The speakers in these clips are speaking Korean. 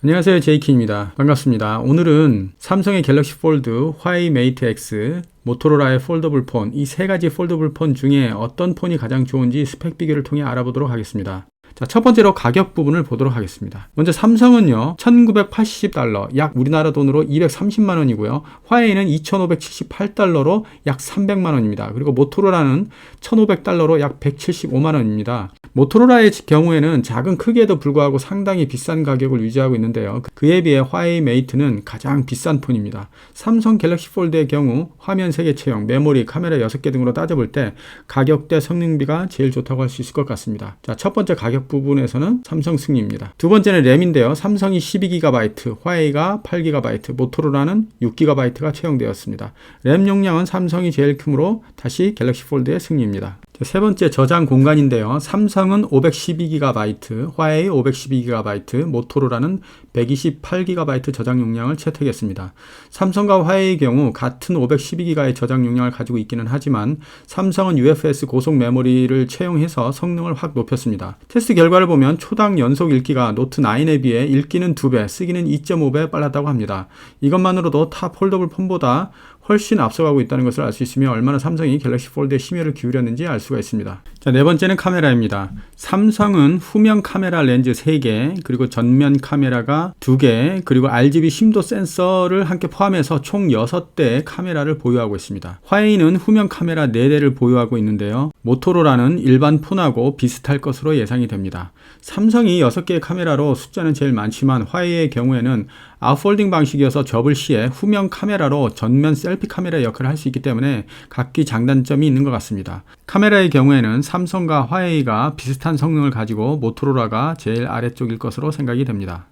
안녕하세요, 제이키입니다. 반갑습니다. 오늘은 삼성의 갤럭시 폴드, 화웨이 메이트 X, 모토로라의 폴더블 폰, 이 세 가지 폴더블 폰 중에 어떤 폰이 가장 좋은지 스펙 비교를 통해 알아보도록 하겠습니다. 자, 첫 번째로 가격 부분을 보도록 하겠습니다. 먼저 삼성은요, $1980, 약 우리나라 돈으로 230만원이고요. 화웨이는 $2578로 약 300만원입니다. 그리고 모토로라는 $1500로 약 175만원입니다. 모토로라의 경우에는 작은 크기에도 불구하고 상당히 비싼 가격을 유지하고 있는데요. 그에 비해 화웨이 메이트는 가장 비싼 폰입니다. 삼성 갤럭시 폴드의 경우 화면 3개 체형, 메모리, 카메라 6개 등으로 따져볼 때 가격대 성능비가 제일 좋다고 할 수 있을 것 같습니다. 자, 첫 번째 가격 부분에서는 삼성 승리입니다. 두 번째는 램인데요. 삼성이 12GB, 화웨이가 8GB, 모토로라는 6GB가 채용되었습니다. 램 용량은 삼성이 제일 크므로 다시 갤럭시 폴드의 승리입니다. 세 번째 저장 공간인데요. 삼성은 512GB, 화웨이 512GB, 모토로라는 128GB 저장 용량을 채택했습니다. 삼성과 화웨이의 경우 같은 512GB의 저장 용량을 가지고 있기는 하지만 삼성은 UFS 고속 메모리를 채용해서 성능을 확 높였습니다. 테스트 결과를 보면 초당 연속 읽기가 노트9에 비해 읽기는 2배, 쓰기는 2.5배 빨랐다고 합니다. 이것만으로도 타 폴더블 폰보다 훨씬 앞서가고 있다는 것을 알 수 있으며 얼마나 삼성이 갤럭시 폴드에 심혈을 기울였는지 알 수가 있습니다. 자, 네 번째는 카메라입니다. 삼성은 후면 카메라 렌즈 3개, 그리고 전면 카메라가 2개, 그리고 RGB 심도 센서를 함께 포함해서 총 6대의 카메라를 보유하고 있습니다. 화웨이는 후면 카메라 4대를 보유하고 있는데요. 모토로라는 일반 폰하고 비슷할 것으로 예상이 됩니다. 삼성이 6개의 카메라로 숫자는 제일 많지만 화웨이의 경우에는 아웃폴딩 방식이어서 접을 시에 후면 카메라로 전면 셀피 카메라 역할을 할 수 있기 때문에 각기 장단점이 있는 것 같습니다. 카메라의 경우에는 삼성과 화웨이가 비슷한 성능을 가지고 모토로라가 제일 아래쪽일 것으로 생각이 됩니다.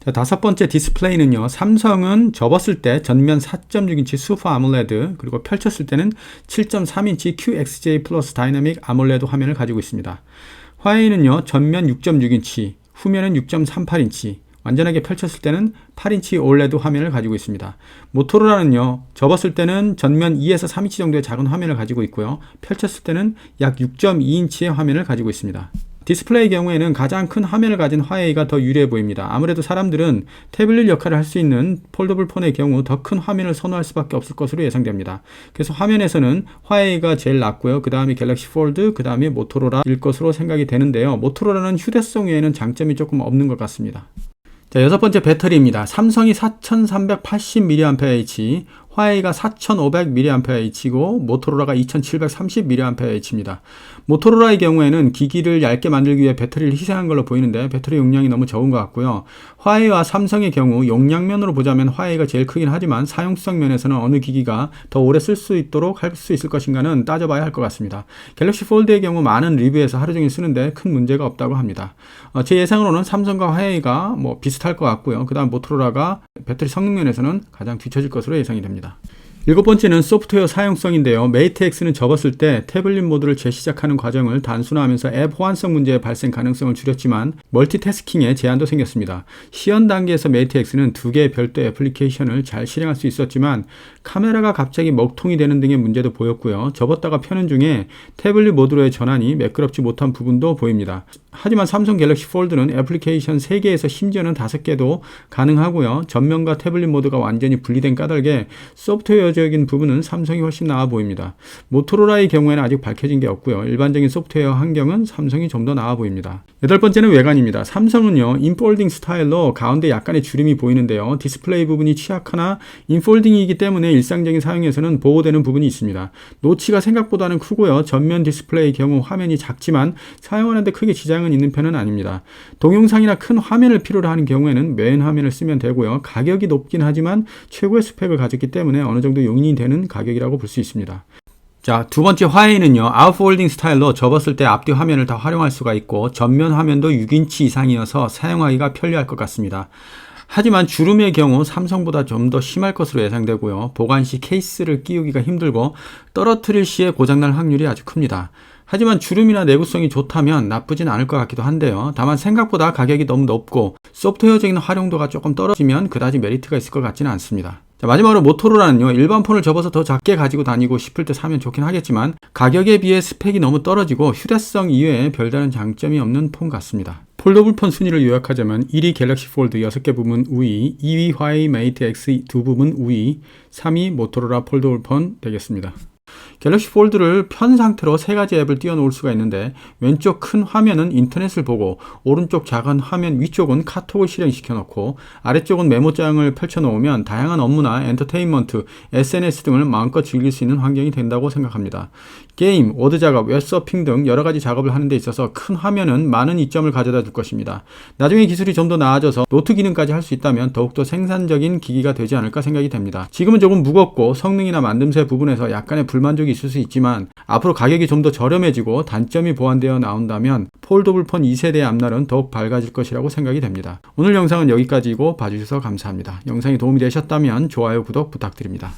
자, 다섯 번째 디스플레이는요. 삼성은 접었을 때 전면 4.6인치 슈퍼 아몰레드, 그리고 펼쳤을 때는 7.3인치 QXJ 플러스 다이나믹 아몰레드 화면을 가지고 있습니다. 화웨이는요. 전면 6.6인치, 후면은 6.38인치, 완전하게 펼쳤을 때는 8인치 OLED 화면을 가지고 있습니다. 모토로라는요, 접었을 때는 전면 2에서 3인치 정도의 작은 화면을 가지고 있고요. 펼쳤을 때는 약 6.2인치의 화면을 가지고 있습니다. 디스플레이의 경우에는 가장 큰 화면을 가진 화웨이가 더 유리해 보입니다. 아무래도 사람들은 태블릿 역할을 할 수 있는 폴더블 폰의 경우 더 큰 화면을 선호할 수밖에 없을 것으로 예상됩니다. 그래서 화면에서는 화웨이가 제일 낫고요. 그 다음에 갤럭시 폴드, 그 다음에 모토로라일 것으로 생각이 되는데요. 모토로라는 휴대성 외에는 장점이 조금 없는 것 같습니다. 자, 여섯 번째 배터리입니다. 삼성이 4380mAh, 화웨이가 4500mAh고 모토로라가 2730mAh입니다. 모토로라의 경우에는 기기를 얇게 만들기 위해 배터리를 희생한 걸로 보이는데 배터리 용량이 너무 적은 것 같고요. 화웨이와 삼성의 경우 용량면으로 보자면 화웨이가 제일 크긴 하지만 사용성 면에서는 어느 기기가 더 오래 쓸 수 있도록 할 수 있을 것인가는 따져봐야 할 것 같습니다. 갤럭시 폴드의 경우 많은 리뷰에서 하루 종일 쓰는데 큰 문제가 없다고 합니다. 제 예상으로는 삼성과 화웨이가 비슷할 것 같고요. 그 다음 모토로라가 배터리 성능 면에서는 가장 뒤처질 것으로 예상이 됩니다. 일곱 번째는 소프트웨어 사용성인데요. 메이트 X는 접었을 때 태블릿 모드를 재시작하는 과정을 단순화하면서 앱 호환성 문제의 발생 가능성을 줄였지만 멀티태스킹에 제한도 생겼습니다. 시연 단계에서 메이트 X는 2개의 별도 애플리케이션을 잘 실행할 수 있었지만 카메라가 갑자기 먹통이 되는 등의 문제도 보였고요. 접었다가 펴는 중에 태블릿 모드로의 전환이 매끄럽지 못한 부분도 보입니다. 하지만 삼성 갤럭시 폴드는 애플리케이션 3개에서 심지어는 5개도 가능하고요. 전면과 태블릿 모드가 완전히 분리된 까닭에 소프트웨어적인 부분은 삼성이 훨씬 나아 보입니다. 모토로라의 경우에는 아직 밝혀진 게 없고요. 일반적인 소프트웨어 환경은 삼성이 좀 더 나아 보입니다. 여덟 번째는 외관입니다. 삼성은요, 인폴딩 스타일로 가운데 약간의 주름이 보이는데요. 디스플레이 부분이 취약하나 인폴딩이기 때문에 일상적인 사용에서는 보호되는 부분이 있습니다. 노치가 생각보다는 크고요. 전면 디스플레이의 경우 화면이 작지만 사용하는데 크게 지장은 있는 편은 아닙니다. 동영상이나 큰 화면을 필요로 하는 경우에는 메인 화면을 쓰면 되고요. 가격이 높긴 하지만 최고의 스펙을 가졌기 때문에 어느 정도 용인이 되는 가격이라고 볼 수 있습니다. 자, 두 번째 화웨이는요, 아웃폴딩 스타일로 접었을 때 앞뒤 화면을 다 활용할 수가 있고 전면 화면도 6인치 이상이어서 사용하기가 편리할 것 같습니다. 하지만 주름의 경우 삼성보다 좀 더 심할 것으로 예상되고요. 보관 시 케이스를 끼우기가 힘들고 떨어뜨릴 시에 고장날 확률이 아주 큽니다. 하지만 주름이나 내구성이 좋다면 나쁘진 않을 것 같기도 한데요. 다만 생각보다 가격이 너무 높고 소프트웨어적인 활용도가 조금 떨어지면 그다지 메리트가 있을 것 같지는 않습니다. 자, 마지막으로 모토로라는요, 일반 폰을 접어서 더 작게 가지고 다니고 싶을 때 사면 좋긴 하겠지만 가격에 비해 스펙이 너무 떨어지고 휴대성 이외에 별다른 장점이 없는 폰 같습니다. 폴더블 폰 순위를 요약하자면 1위 갤럭시 폴드 6개 부분 우위, 2위 화웨이 메이트 X 2부분 우위, 3위 모토로라 폴더블 폰 되겠습니다. 갤럭시 폴드를 편 상태로 3가지 앱을 띄워놓을 수가 있는데 왼쪽 큰 화면은 인터넷을 보고 오른쪽 작은 화면 위쪽은 카톡을 실행시켜 놓고 아래쪽은 메모장을 펼쳐 놓으면 다양한 업무나 엔터테인먼트, SNS 등을 마음껏 즐길 수 있는 환경이 된다고 생각합니다. 게임, 워드 작업, 웹서핑 등 여러가지 작업을 하는 데 있어서 큰 화면은 많은 이점을 가져다 줄 것입니다. 나중에 기술이 좀 더 나아져서 노트 기능까지 할 수 있다면 더욱더 생산적인 기기가 되지 않을까 생각이 됩니다. 지금은 조금 무겁고 성능이나 만듦새 부분에서 약간의 불만족이 있을 수 있지만 앞으로 가격이 좀 더 저렴해지고 단점이 보완되어 나온다면 폴더블 폰 2세대의 앞날은 더욱 밝아질 것이라고 생각이 됩니다. 오늘 영상은 여기까지고 봐주셔서 감사합니다. 영상이 도움이 되셨다면 좋아요, 구독 부탁드립니다.